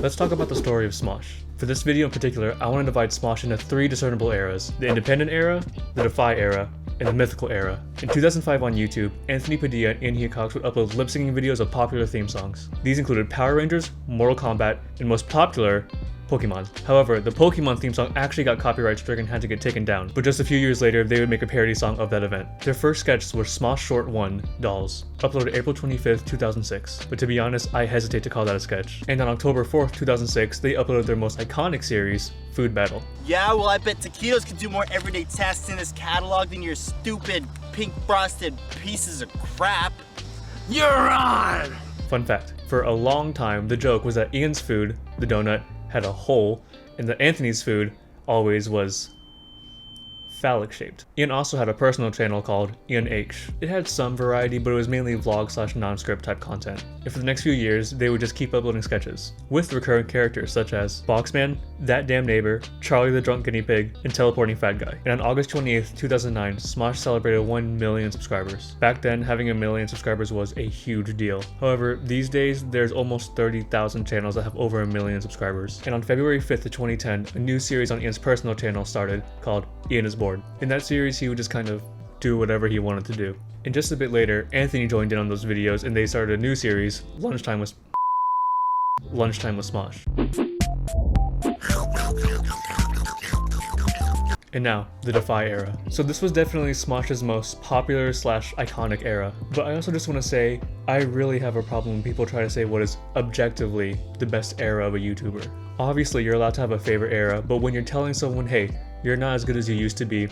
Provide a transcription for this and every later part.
let's talk about the story of Smosh. For this video in particular, I want to divide Smosh into 3 discernible eras: the Independent era, the Defy era, and the Mythical era. In 2005 on YouTube, Anthony Padilla and Ian Cox would upload lip-syncing videos of popular theme songs. These included Power Rangers, Mortal Kombat, and most popular, Pokemon. However, the Pokemon theme song actually got copyright struck and had to get taken down, but just a few years later, they would make a parody song of that event. Their first sketches were Smosh Short 1, Dolls, uploaded April 25th, 2006, but to be honest, I hesitate to call that a sketch. And on October 4th, 2006, they uploaded their most iconic series, Food Battle. Yeah, well I bet taquitos can do more everyday tasks in this catalog than your stupid pink frosted pieces of crap. You're on! Fun fact, for a long time, the joke was that Ian's food, the donut, had a hole, and that Anthony's food always was phallic shaped. Ian also had a personal channel called Ian H. It had some variety, but it was mainly vlog / non-script type content. And for the next few years, they would just keep uploading sketches with recurring characters such as Boxman, That Damn Neighbor, Charlie the Drunk Guinea Pig, and Teleporting Fat Guy. And on August 28th, 2009, Smosh celebrated 1 million subscribers. Back then, having 1 million subscribers was a huge deal. However, these days, there's almost 30,000 channels that have over 1 million subscribers. And on February 5th of 2010, a new series on Ian's personal channel started called Ian is Bored. In that series, he would just kind of do whatever he wanted to do. And just a bit later, Anthony joined in on those videos and they started a new series, Lunchtime with Smosh. And now, the Defy era. So this was definitely Smosh's most popular / iconic era. But I also just want to say, I really have a problem when people try to say what is objectively the best era of a YouTuber. Obviously, you're allowed to have a favorite era, but when you're telling someone, hey, you're not as good as you used to be,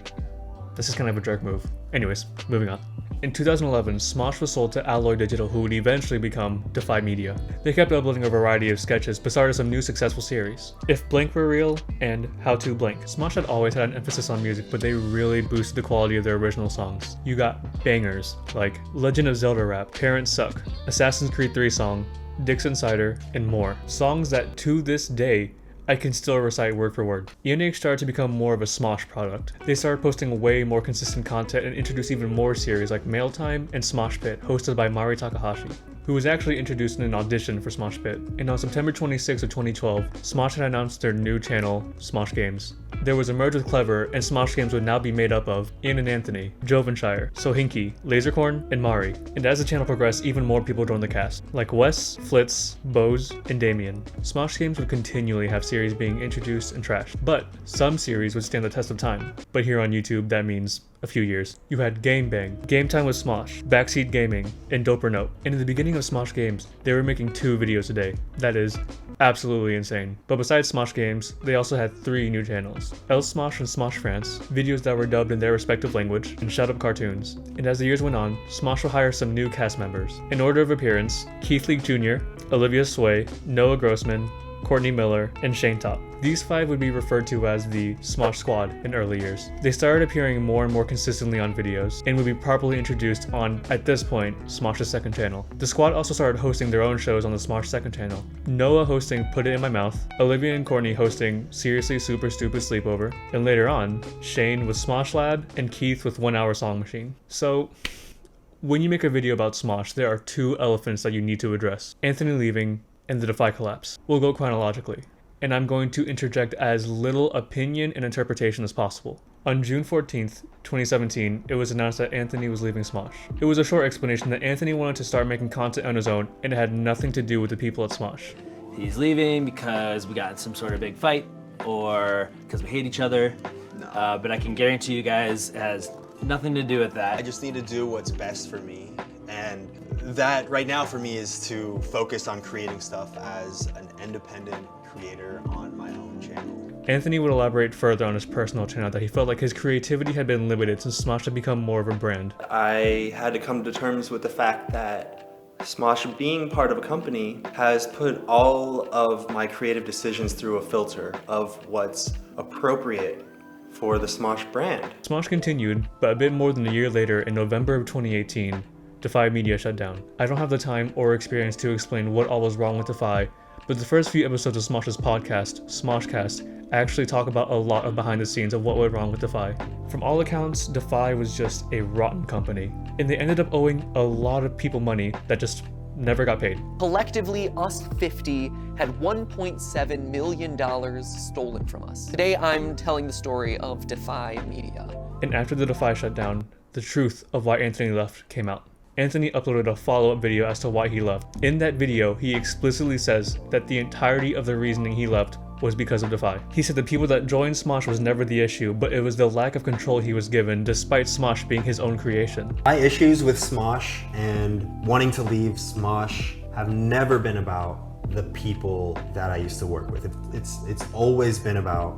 this is kind of a jerk move. Anyways, moving on. In 2011, Smosh was sold to Alloy Digital, who would eventually become Defy Media. They kept uploading a variety of sketches, but started some new successful series. If Blank Were Real and How to Blank. Smosh had always had an emphasis on music, but they really boosted the quality of their original songs. You got bangers like Legend of Zelda Rap, Parents Suck, Assassin's Creed 3 song, Dixon Cider, and more. Songs that to this day I can still recite word for word. Ian H started to become more of a Smosh product. They started posting way more consistent content and introduced even more series like Mail Time and Smosh Pit, hosted by Mari Takahashi, who was actually introduced in an audition for Smosh Pit. And on September 26 of 2012, Smosh had announced their new channel, Smosh Games. There was a merge with Clever, and Smosh Games would now be made up of Ian and Anthony, Jovenshire, Sohinki, Lasercorn, and Mari. And as the channel progressed, even more people joined the cast, like Wes, Flitz, Bose, and Damien. Smosh Games would continually have series being introduced and trashed, but some series would stand the test of time. But here on YouTube, that means a few years. You had Game Bang, Game Time with Smosh, Backseat Gaming, and Doper Note. And in the beginning of Smosh Games, they were making 2 videos a day. That is absolutely insane. But besides Smosh Games, they also had 3 new channels: El Smosh and Smosh France, videos that were dubbed in their respective language, and Shoutout cartoons. And as the years went on, Smosh would hire some new cast members. In order of appearance, Keith League Jr., Olivia Sway, Noah Grossman, Courtney Miller, and Shane Top. These 5 would be referred to as the Smosh Squad in early years. They started appearing more and more consistently on videos, and would be properly introduced on, at this point, Smosh's second channel. The squad also started hosting their own shows on the Smosh second channel. Noah hosting Put It In My Mouth, Olivia and Courtney hosting Seriously Super Stupid Sleepover, and later on, Shane with Smosh Lab, and Keith with 1 Hour Song Machine. So, when you make a video about Smosh, there are 2 elephants that you need to address: Anthony leaving, and the Defy collapse. We'll go chronologically, and I'm going to interject as little opinion and interpretation as possible. On June 14th, 2017, it was announced that Anthony was leaving Smosh. It was a short explanation that Anthony wanted to start making content on his own, and it had nothing to do with the people at Smosh. He's leaving because we got in some sort of big fight, or because we hate each other, but I can guarantee you guys it has nothing to do with that. I just need to do what's best for me, and that right now for me is to focus on creating stuff as an independent creator on my own channel. Anthony would elaborate further on his personal channel that he felt like his creativity had been limited since Smosh had become more of a brand. I had to come to terms with the fact that Smosh, being part of a company, has put all of my creative decisions through a filter of what's appropriate for the Smosh brand. Smosh continued, but a bit more than a year later, in November of 2018, Defy Media shut down. I don't have the time or experience to explain what all was wrong with Defy, but the first few episodes of Smosh's podcast, Smoshcast, actually talk about a lot of behind the scenes of what went wrong with Defy. From all accounts, Defy was just a rotten company, and they ended up owing a lot of people money that just never got paid. Collectively, us 50 had $1.7 million stolen from us. Today, I'm telling the story of Defy Media. And after the Defy shut down, the truth of why Anthony left came out. Anthony uploaded a follow-up video as to why he left. In that video, he explicitly says that the entirety of the reasoning he left was because of Defy. He said the people that joined Smosh was never the issue, but it was the lack of control he was given, despite Smosh being his own creation. My issues with Smosh and wanting to leave Smosh have never been about the people that I used to work with. It's always been about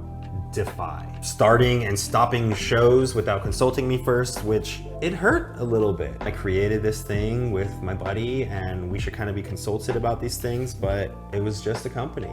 Defy. Starting and stopping shows without consulting me first, which it hurt a little bit. I created this thing with my buddy and we should kind of be consulted about these things, but it was just a company.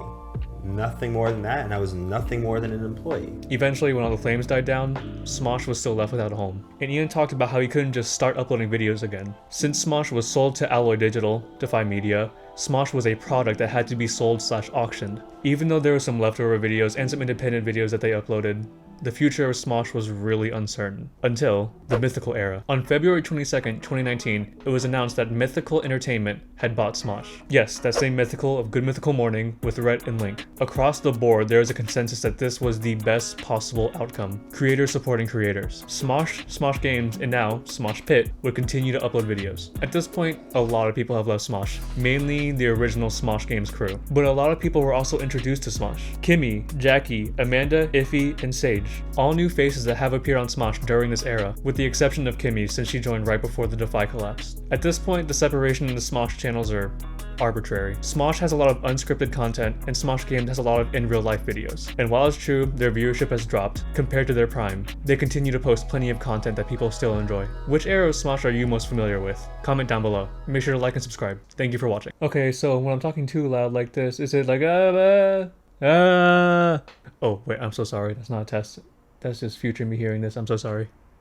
Nothing more than that, and I was nothing more than an employee. Eventually, when all the flames died down, Smosh was still left without a home. And Ian talked about how he couldn't just start uploading videos again. Since Smosh was sold to Alloy Digital, Defy Media, Smosh was a product that had to be sold/auctioned. Even though there were some leftover videos and some independent videos that they uploaded, the future of Smosh was really uncertain. Until the Mythical era. On February 22nd, 2019, it was announced that Mythical Entertainment had bought Smosh. Yes, that same Mythical of Good Mythical Morning with Rhett and Link. Across the board, there is a consensus that this was the best possible outcome. Creators supporting creators. Smosh, Smosh Games, and now Smosh Pit would continue to upload videos. At this point, a lot of people have left Smosh, mainly the original Smosh Games crew. But a lot of people were also introduced to Smosh. Kimmy, Jackie, Amanda, Iffy, and Sage. All new faces that have appeared on Smosh during this era, with the exception of Kimmy since she joined right before the Defy collapsed. At this point, the separation in the Smosh channels are arbitrary. Smosh has a lot of unscripted content, and Smosh Games has a lot of in-real-life videos. And while it's true, their viewership has dropped compared to their prime, they continue to post plenty of content that people still enjoy. Which era of Smosh are you most familiar with? Comment down below. Make sure to like and subscribe. Thank you for watching. Okay, so when I'm talking too loud like this, is it like Oh, wait, I'm so sorry. That's not a test. That's just future me hearing this. I'm so sorry.